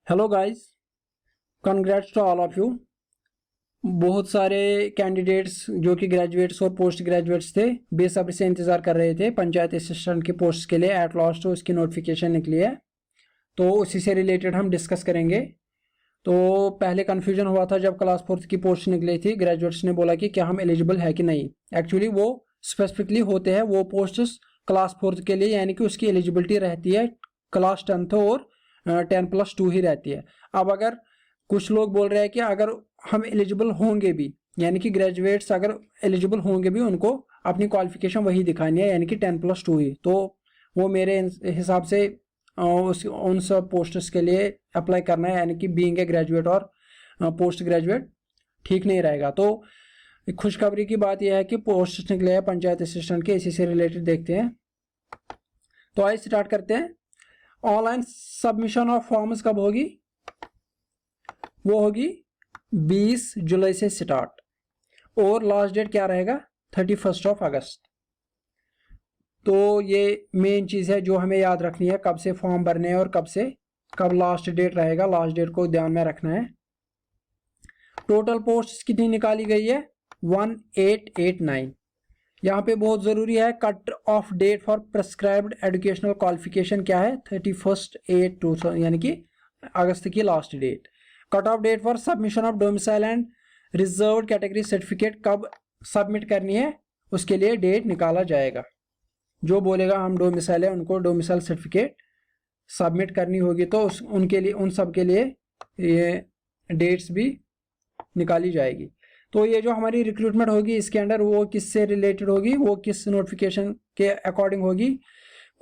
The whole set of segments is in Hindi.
Hello guys, congrats to all of you. बहुत सारे कैंडिडेट्स जो कि ग्रेजुएट्स और पोस्ट ग्रेजुएट्स थे बेसब्री से इंतज़ार कर रहे थे पंचायत असिस्टेंट की पोस्ट के लिए। एट लास्ट तो उसकी नोटिफिकेशन निकली है, तो उसी से रिलेटेड हम डिस्कस करेंगे। तो पहले कन्फ्यूजन हुआ था जब क्लास 4 की पोस्ट निकली थी, ग्रेजुएट्स ने बोला कि क्या हम एलिजिबल है कि नहीं। एक्चुअली वो स्पेसिफिकली होते हैं वो पोस्ट क्लास 4 के लिए, यानी कि उसकी एलिजिबिलिटी रहती है क्लास 10th और 10+2 ही रहती है। अब अगर कुछ लोग बोल रहे हैं कि अगर हम एलिजिबल होंगे भी, यानी कि ग्रेजुएट्स अगर एलिजिबल होंगे भी, उनको अपनी क्वालिफिकेशन वही दिखानी है, यानी कि 10+2 ही। तो वो मेरे हिसाब से उन सब पोस्ट्स के लिए अप्लाई करना है, यानी कि बीइंग ए ग्रेजुएट और पोस्ट ग्रेजुएट ठीक नहीं रहेगा। तो खुशखबरी की बात यह है कि पोस्ट निकले हैं पंचायत असिस्टेंट के, इसी से रिलेटेड देखते हैं। तो आइए स्टार्ट करते हैं। ऑनलाइन सबमिशन ऑफ फॉर्म्स कब होगी? वो होगी 20 जुलाई से स्टार्ट, और लास्ट डेट क्या रहेगा? 31 अगस्त। तो ये मेन चीज़ है जो हमें याद रखनी है, कब से फॉर्म भरने हैं और कब लास्ट डेट रहेगा। लास्ट डेट को ध्यान में रखना है। टोटल पोस्ट कितनी निकाली गई है? 1889। यहाँ पे बहुत ज़रूरी है, cut off date for prescribed educational qualification क्या है? 31/8/2000, यानी कि अगस्त की last date. Cut off date for submission of domicile and reserved category certificate कब सबमिट करनी है, उसके लिए डेट निकाला जाएगा। जो बोलेगा हम डोमिसाइल है, उनको डोमिसाइल सर्टिफिकेट सबमिट करनी होगी, तो उनके लिए, उन सब के लिए ये डेट्स भी निकाली जाएगी। तो ये जो हमारी रिक्रूटमेंट होगी इसके अंडर वो किससे रिलेटेड होगी, वो किस नोटिफिकेशन के अकॉर्डिंग होगी?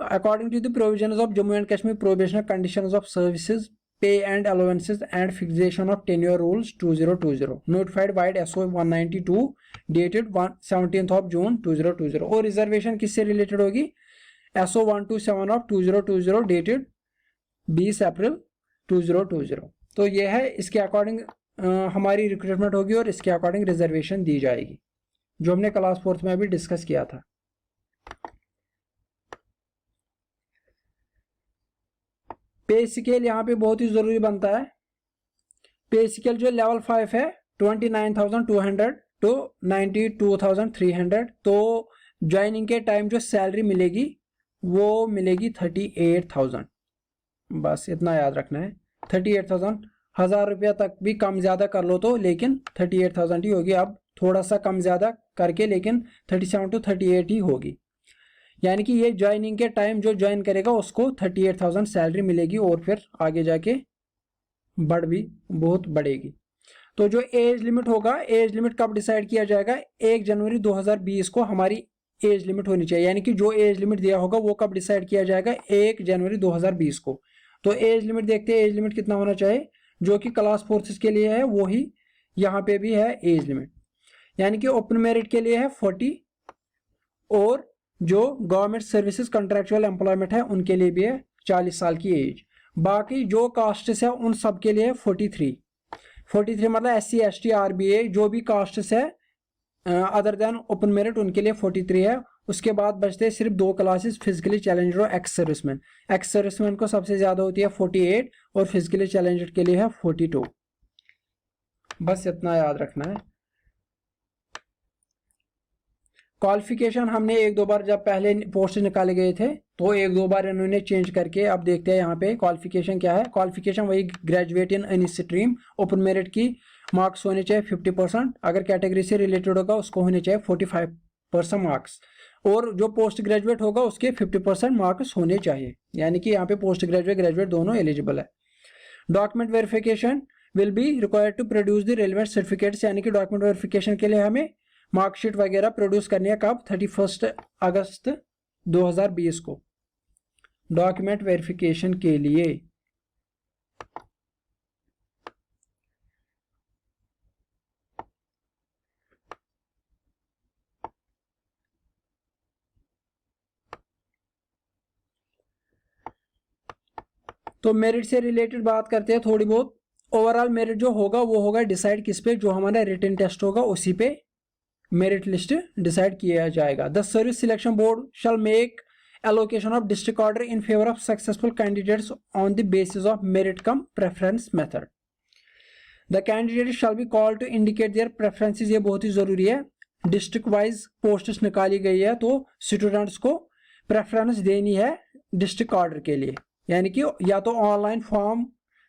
According to the provisions of Jammu and Kashmir probational conditions of services pay and allowances and fixation of tenure rules 2020 notified by SO 192 dated 17 June 2020। और रिजर्वेशन किससे रिलेटेड होगी? SO 127 of 2020 dated 20 April 2020। तो ये है, इसके अकॉर्डिंग हमारी रिक्रूटमेंट होगी और इसके अकॉर्डिंग रिजर्वेशन दी जाएगी, जो हमने क्लास 4 में भी डिस्कस किया था। पे स्केल यहाँ पे बहुत ही जरूरी बनता है। पे स्केल जो लेवल 5 है 29,200 to 92,300। तो ज्वाइनिंग के टाइम जो सैलरी मिलेगी वो मिलेगी 38,000। बस इतना याद रखना है, 38,000। 1000 रुपया तक भी कम ज़्यादा कर लो तो, लेकिन 38,000 ही होगी। अब थोड़ा सा कम ज़्यादा करके लेकिन 37 to 38 ही होगी। यानी कि ये ज्वाइनिंग के टाइम जो ज्वाइन करेगा उसको 38,000 सैलरी मिलेगी, और फिर आगे जाके भी बहुत बढ़ेगी। तो जो एज लिमिट होगा, एज लिमिट कब डिसाइड किया जाएगा? 1 जनवरी 2020 को हमारी एज लिमिट होनी चाहिए। यानी कि जो एज लिमिट दिया होगा वो कब डिसाइड किया जाएगा? 1 जनवरी 2020 को। तो एज लिमिट देखते हैं, एज लिमिट कितना होना चाहिए? जो कि क्लास 4 के लिए है वो ही यहाँ पे भी है एज लिमिट। यानी कि ओपन मेरिट के लिए है 40, और जो गवर्नमेंट सर्विसेज कॉन्ट्रेक्चुअल एम्प्लॉयमेंट है उनके लिए भी है 40 साल की एज। बाकी जो कास्ट है उन सब के लिए 43 मतलब SC ST RBA जो भी कास्ट है अदर देन ओपन मेरिट, उनके लिए 43 है। उसके बाद बचते सिर्फ 2 क्लासेस, फिजिकली चैलेंजर और एक्स सर्विसमैन। एक्स सर्विसमैन को सबसे ज्यादा होती है 48, और फिजिकली चैलेंजर के लिए है 42। बस इतना याद रखना है। क्वालिफिकेशन हमने 1-2 बार, जब पहले पोस्ट निकाले गए थे तो 1-2 बार इन्होंने चेंज करके, अब देखते हैं यहाँ पे क्वालिफिकेशन क्या है। क्वालिफिकेशन वही graduate in any stream. Open merit की मार्क्स होने चाहिए 50%, अगर कैटेगरी से रिलेटेड होगा उसको होने चाहिए 45% मार्क्स, और जो पोस्ट ग्रेजुएट होगा उसके 50% मार्क्स होने चाहिए। यानी कि यहाँ पे पोस्ट ग्रेजुएट ग्रेजुएट दोनों एलिजिबल है। Document verification will be required to produce the relevant certificates. यानी कि डॉक्यूमेंट वेरिफिकेशन के लिए हमें मार्कशीट वगैरह प्रोड्यूस करनी है कब? 31 अगस्त 2020 को। डॉक्यूमेंट वेरिफिकेशन के लिए तो मेरिट से रिलेटेड बात करते हैं थोड़ी बहुत। ओवरऑल मेरिट जो होगा वो होगा डिसाइड किस पे? जो हमारा रिटन टेस्ट होगा उसी पे मेरिट लिस्ट डिसाइड किया जाएगा। The service selection board shell make allocation of district order in favor of successful candidates on the basis of merit cum preference method. The candidates shall be called to indicate their preferences. ये बहुत ही जरूरी है. डिस्ट्रिक्ट वाइज पोस्ट्स निकाली गई है तो स्टूडेंट्स को प्रेफरेंस देनी है डिस्ट्रिक्ट ऑर्डर के लिए, यानी कि या तो ऑनलाइन फॉर्म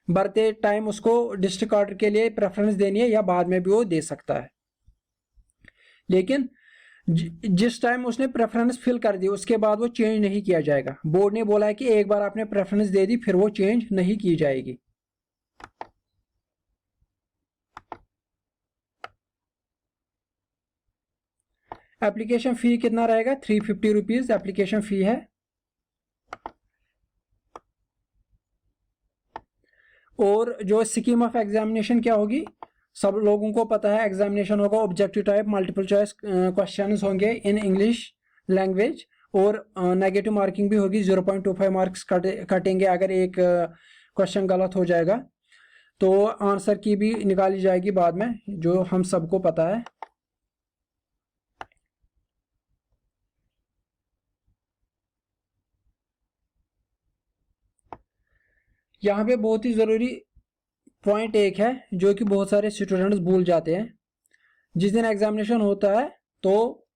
भरते टाइम उसको डिस्ट्रिक्ट ऑर्डर के लिए प्रेफरेंस देनी है या बाद में भी वो दे सकता है. लेकिन जिस टाइम उसने प्रेफरेंस फिल कर दी उसके बाद वो चेंज नहीं किया जाएगा. बोर्ड ने बोला है कि एक बार आपने प्रेफरेंस दे दी फिर वो चेंज नहीं की जाएगी. एप्लीकेशन फी कितना रहेगा? 350 रुपीज एप्लीकेशन फी है. और जो स्कीम ऑफ एग्जामिनेशन क्या होगी, सब लोगों को पता है. एग्जामिनेशन होगा objective type, multiple choice questions होंगे इन इंग्लिश लैंग्वेज और नेगेटिव मार्किंग भी होगी. 0.25 मार्क्स कटेंगे अगर एक क्वेश्चन गलत हो जाएगा. तो आंसर की भी निकाली जाएगी बाद में, जो हम सबको पता है. यहाँ पे बहुत ही ज़रूरी पॉइंट एक है जो कि बहुत सारे स्टूडेंट्स भूल जाते हैं. जिस दिन एग्जामिनेशन होता है तो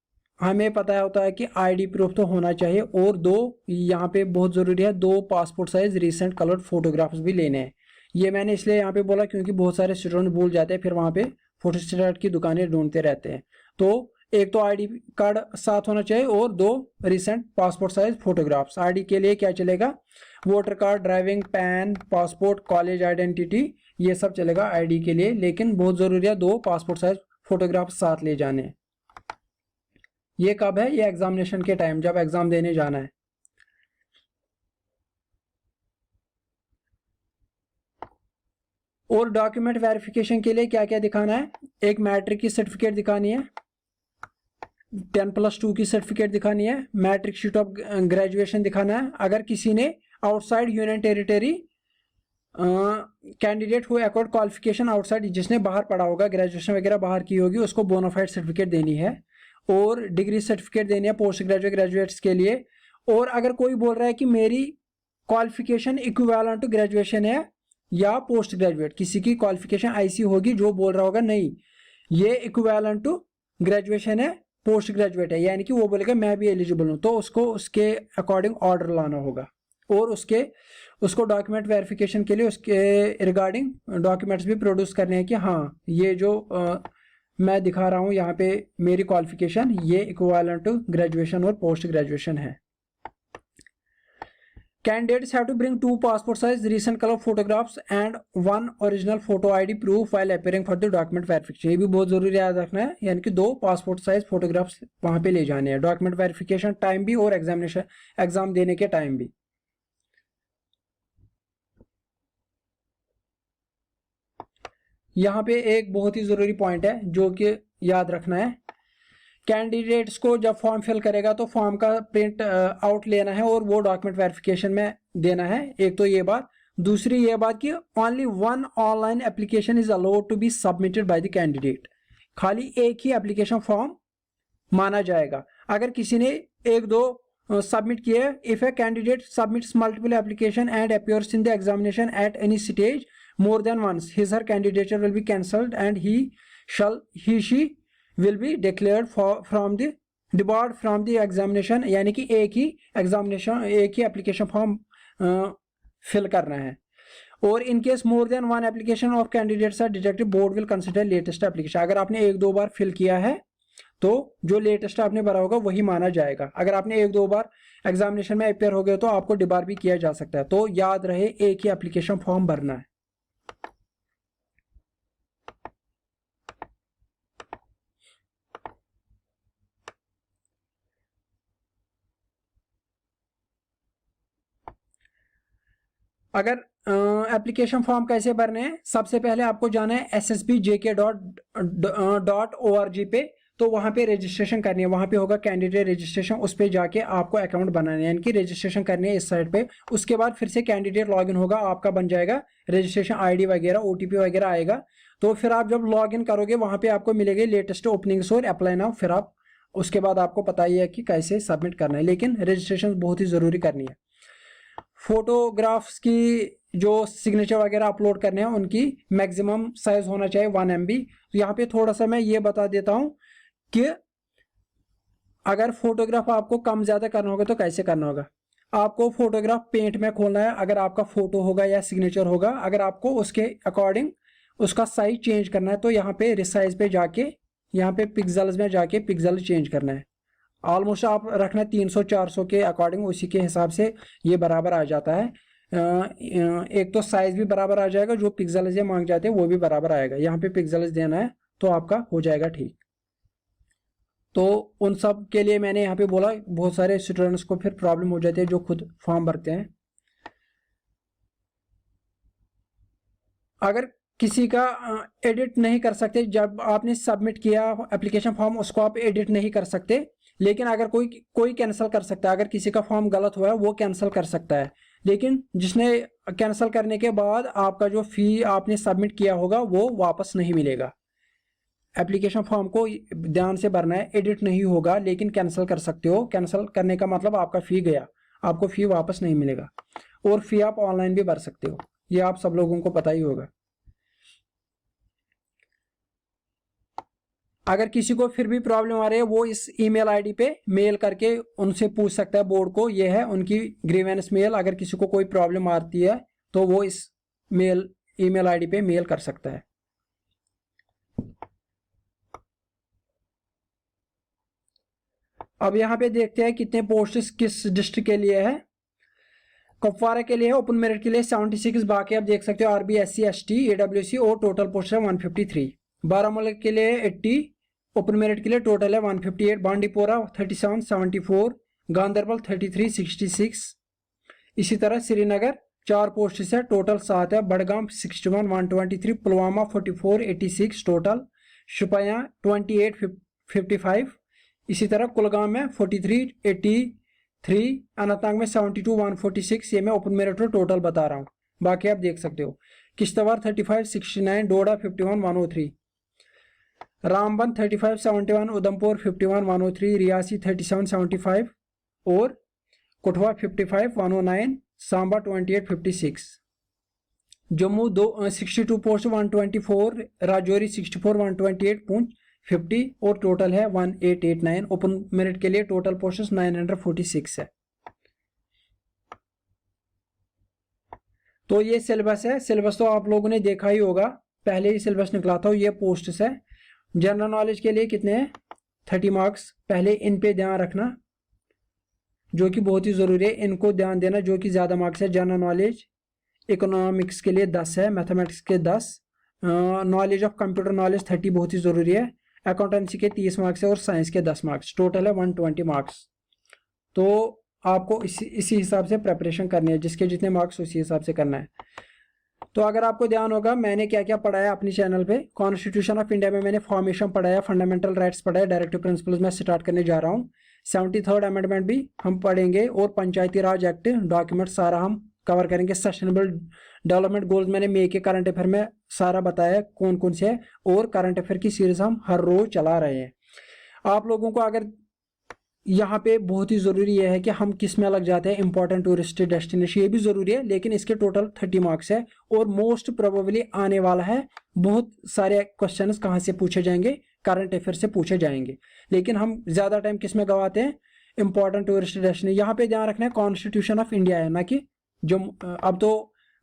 हमें पता होता है कि आईडी प्रूफ तो होना चाहिए और दो, यहाँ पे बहुत ज़रूरी है, 2 passport size recent coloured photographs भी लेने हैं. ये मैंने इसलिए यहाँ पे बोला क्योंकि बहुत सारे स्टूडेंट भूल जाते हैं, फिर वहाँ पे फोटोस्टेट की दुकानें ढूंढते रहते हैं. तो एक तो आईडी कार्ड साथ होना चाहिए और 2 recent passport size photographs. ID के लिए क्या चलेगा? Voter card, driving, pan, passport, college identity, ये सब चलेगा आईडी के लिए. लेकिन बहुत जरूरी है 2 पासपोर्ट साइज फोटोग्राफ्स साथ ले जाने. ये कब है? ये एग्जामिनेशन के टाइम, जब एग्जाम देने जाना है. और डॉक्यूमेंट वेरिफिकेशन के लिए क्या क्या दिखाना है? एक मैट्रिक की सर्टिफिकेट दिखानी है, 10+2 की सर्टिफिकेट दिखानी है, मैट्रिक शीट ऑफ ग्रेजुएशन दिखाना है. अगर किसी ने outside union territory candidate who accord qualification outside, जिसने बाहर पढ़ा होगा, ग्रेजुएशन वगैरह बाहर की होगी, उसको बोनाफाइड सर्टिफिकेट देनी है. और डिग्री सर्टिफिकेट देनी है पोस्ट ग्रेजुएट ग्रेजुएट्स के लिए. और अगर कोई बोल रहा है कि मेरी क्वालिफिकेशन इक्विवेलेंट टू ग्रेजुएशन है या पोस्ट ग्रेजुएट, किसी की क्वालिफिकेशन ऐसी होगी जो बोल रहा होगा नहीं ये इक्विवेलेंट टू ग्रेजुएशन है, पोस्ट ग्रेजुएट है, यानी कि वो बोलेगा मैं भी एलिजिबल हूं, तो उसको उसके अकॉर्डिंग ऑर्डर लाना होगा. और उसको डॉक्यूमेंट वेरिफिकेशन के लिए उसके रिगार्डिंग डॉक्यूमेंट्स भी प्रोड्यूस करने हैं कि हाँ ये जो मैं दिखा रहा हूँ यहाँ पे मेरी क्वालिफिकेशन ये इक्विवेलेंट टू ग्रेजुएशन और पोस्ट ग्रेजुएशन है. Candidates have to bring 2 passport size recent color photographs and 1 original photo ID proof while appearing for the document verification. ये भी बहुत जरूरी याद रखना है, यानी कि 2 पासपोर्ट साइज फोटोग्राफ्स वहां पे ले जाने हैं. डॉक्यूमेंट वेरिफिकेशन टाइम भी और एग्जाम देने के टाइम भी. यहाँ पे एक बहुत ही जरूरी पॉइंट है जो कि याद रखना है. कैंडिडेट्स को जब फॉर्म फिल करेगा तो फॉर्म का प्रिंट आउट लेना है और वो डॉक्यूमेंट वेरिफिकेशन में देना है. एक तो ये बात. दूसरी ये बात कि only 1 online application is allowed to be submitted by the candidate. खाली एक ही एप्लीकेशन फॉर्म माना जाएगा. अगर किसी ने 1-2 सबमिट किए, if a candidate submits multiple application and appears in the examination at any stage more than once, his her candidature will be cancelled and he she will be declared from the debarred from the examination. यानी कि एक ही एप्लीकेशन फॉर्म फिल करना है. और in case more than 1 application of candidates are detected, board will consider latest application. अगर आपने 1-2 बार फिल किया है तो जो लेटेस्ट आपने भरा होगा वही माना जाएगा. अगर आपने 1-2 बार एग्जामिनेशन में अपेयर हो गए तो आपको डिबार भी किया जा सकता है. तो याद रहे एक ही एप्लीकेशन फॉर्म भरना है. अगर एप्लीकेशन फॉर्म कैसे भरने हैं, सबसे पहले आपको जाना है ssbjk.org पे. तो वहां पे रजिस्ट्रेशन करनी है, वहां पे होगा कैंडिडेट रजिस्ट्रेशन, उस पे जाके आपको अकाउंट बनाना है, यानी कि रजिस्ट्रेशन करनी है इस साइट पे. उसके बाद फिर से कैंडिडेट लॉगिन होगा, आपका बन जाएगा रजिस्ट्रेशन आईडी वगैरह, ओटीपी वगैरह आएगा. तो फिर आप जब लॉगिन करोगे वहां पे आपको मिलेगी लेटेस्ट ओपनिंग्स और अप्लाई नाउ, फिर आप उसके बाद आपको पता ही है कि कैसे सबमिट करना है, लेकिन रजिस्ट्रेशन बहुत ही ज़रूरी करनी है। फोटोग्राफ्स की जो सिग्नेचर वगैरह अपलोड करने हैं उनकी मैक्सिमम साइज होना चाहिए 1 MB। तो यहाँ पे थोड़ा सा मैं ये बता देता हूँ कि अगर फोटोग्राफ आपको कम ज़्यादा करना होगा तो कैसे करना होगा। आपको फोटोग्राफ पेंट में खोलना है, अगर आपका फोटो होगा या सिग्नेचर होगा, अगर आपको उसके अकॉर्डिंग उसका साइज चेंज करना है तो यहाँ पे रिसाइज पे जाके यहाँ पे पिक्सल्स में जाके पिक्सल चेंज करना है। ऑलमोस्ट आप रखना 300-400 के अकॉर्डिंग, उसी के हिसाब से ये बराबर आ जाता है। एक तो साइज भी बराबर आ जाएगा, जो पिक्सल्स ये मांग जाते हैं वो भी बराबर आएगा। यहाँ पे पिक्सल्स देना है तो आपका हो जाएगा ठीक। तो उन सब के लिए मैंने यहाँ पे बोला, बहुत सारे स्टूडेंट्स को फिर प्रॉब्लम हो जाती है जो खुद फॉर्म भरते हैं। अगर किसी का एडिट नहीं कर सकते, जब आपने सबमिट किया एप्लीकेशन फॉर्म उसको आप एडिट नहीं कर सकते, लेकिन अगर कोई कैंसिल कर सकता है। अगर किसी का फॉर्म गलत हुआ है वो कैंसिल कर सकता है, लेकिन जिसने कैंसिल करने के बाद आपका जो फी आपने सबमिट किया होगा वो वापस नहीं मिलेगा। एप्लीकेशन फॉर्म को ध्यान से भरना है, एडिट नहीं होगा लेकिन कैंसिल कर सकते हो। कैंसिल करने का मतलब आपका फ़ी गया, आपको फ़ी वापस नहीं मिलेगा। और फ़ी आप ऑनलाइन भी भर सकते हो, ये आप सब लोगों को पता ही होगा। अगर किसी को फिर भी प्रॉब्लम आ रही है वो इस ईमेल आईडी पे मेल करके उनसे पूछ सकता है। बोर्ड को ये है उनकी ग्रीवेंस मेल, अगर किसी को कोई प्रॉब्लम आती है तो वो इस ईमेल आईडी पे मेल कर सकता है। अब यहाँ पे देखते हैं कितने पोस्ट्स किस डिस्ट्रिक्ट के लिए है। कुपवारा के लिए है ओपन मेरिट के लिए 76, बाकी आप देख सकते हो आरबी, SC, ST, AWC और टोटल पोस्ट है 153। बारामूला के लिए 80 ओपन मेरिट के लिए टोटल है 158। बांडीपोरा 37, 74, गांधरबल 33, 66। इसी तरह श्रीनगर 4 पोस्ट है, टोटल 7 है। बड़गाम 61, 123, पुलवामा 44, 86 टोटल, शुपियां 28, 55। इसी तरह कुलगाम में 43, 83, अनंतनाग में 72, 146। ये मैं ओपन मेरिट और टोटल बता रहा हूँ, बाकी आप देख सकते हो। किश्तवाड़ 35, 69, डोडा 51, 103, रामबन 35, 71, उधमपुर 51, 103, रियासी 37, 75 और कठुआ 55, 109, सांबा 28, 56। जम्मू 62 पोस्ट 124, राजौरी 64, 128, पुंछ 50 और टोटल है 1889। ओपन मेरिट के लिए टोटल पोस्ट 946 है। तो ये सिलेबस है। सिलेबस तो आप लोगों ने देखा ही होगा, पहले ही सिलेबस निकला था। ये पोस्ट्स है। जनरल नॉलेज के लिए कितने हैं 30 मार्क्स। पहले इन पे ध्यान रखना जो कि बहुत ही ज़रूरी है, इनको ध्यान देना जो कि ज़्यादा मार्क्स है। जनरल नॉलेज इकोनॉमिक्स के लिए 10 है, मैथमेटिक्स के 10, नॉलेज ऑफ कंप्यूटर नॉलेज 30 बहुत ही ज़रूरी है। अकाउंटेंसी के 30 मार्क्स है और साइंस के 10 मार्क्स, टोटल है 120 मार्क्स। तो आपको इसी हिसाब से प्रेपरेशन करनी है, जिसके जितने मार्क्स उसी हिसाब से करना है। तो अगर आपको ध्यान होगा मैंने क्या क्या पढ़ाया अपने चैनल पे, कॉन्स्टिट्यूशन ऑफ इंडिया में मैंने फॉर्मेशन पढ़ाया, फंडामेंटल राइट्स पढ़ाया, डायरेक्टिव प्रिंसिपल्स में स्टार्ट करने जा रहा हूँ। 73rd अमेंडमेंट भी हम पढ़ेंगे और पंचायती राज एक्ट डॉक्यूमेंट सारा हम कवर करेंगे। सस्टेनेबल डेवलपमेंट गोल्स मैंने मे के करंट अफेयर में सारा बताया कौन कौन से है, और करंट अफेयर की सीरीज हम हर रोज चला रहे हैं। आप लोगों को अगर यहाँ पे बहुत ही ज़रूरी है कि हम किस में लग जाते हैं, इंपॉर्टेंट टूरिस्ट डेस्टिनेशन, ये भी ज़रूरी है, लेकिन इसके टोटल 30 मार्क्स है और मोस्ट प्रोबेबली आने वाला है। बहुत सारे क्वेश्चंस कहाँ से पूछे जाएंगे, करंट अफेयर से पूछे जाएंगे, लेकिन हम ज़्यादा टाइम किस में गवाते हैं, इंपॉर्टेंट टूरिस्ट डेस्टिनेशन। यहाँ पे ध्यान रखना है कॉन्स्टिट्यूशन ऑफ इंडिया है, ना कि जो अब तो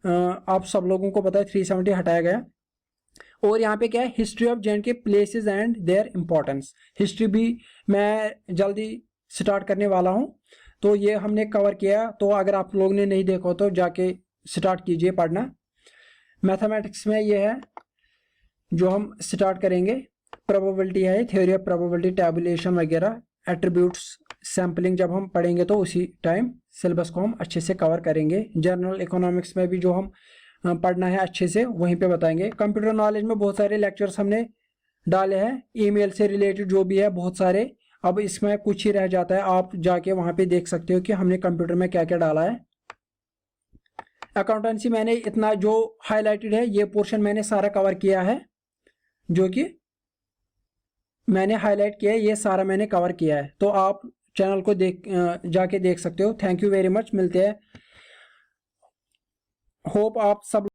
आप सब लोगों को पता है 370 हटाया गया। और यहाँ पे क्या है, हिस्ट्री ऑफ जेएंड के places and their importance, history भी मैं जल्दी स्टार्ट करने वाला हूँ, तो ये हमने कवर किया। तो अगर आप लोगों ने नहीं देखा तो जाके स्टार्ट कीजिए पढ़ना। मैथमेटिक्स में ये है जो हम स्टार्ट करेंगे, प्रोबेबिलिटी है, थ्योरी ऑफ प्रोबेबिलिटी, टैबुलेशन वगैरह, एट्रीब्यूट्स, सैम्पलिंग जब हम पढ़ेंगे तो उसी टाइम सिलेबस को हम अच्छे से कवर करेंगे। जनरल इकोनॉमिक्स में भी जो हम पढ़ना है अच्छे से वहीं पे बताएंगे। कंप्यूटर नॉलेज में बहुत सारे लेक्चर्स हमने डाले हैं, ईमेल से रिलेटेड जो भी है बहुत सारे। अब इसमें कुछ ही रह जाता है, आप जाके वहां पे देख सकते हो कि हमने कंप्यूटर में क्या क्या डाला है। अकाउंटेंसी मैंने इतना जो हाईलाइटेड है ये पोर्शन मैंने सारा कवर किया है, जो कि मैंने हाईलाइट किया है, ये सारा मैंने कवर किया है, तो आप चैनल को जाके देख सकते हो। थैंक यू वेरी मच, मिलते हैं। होप आप सब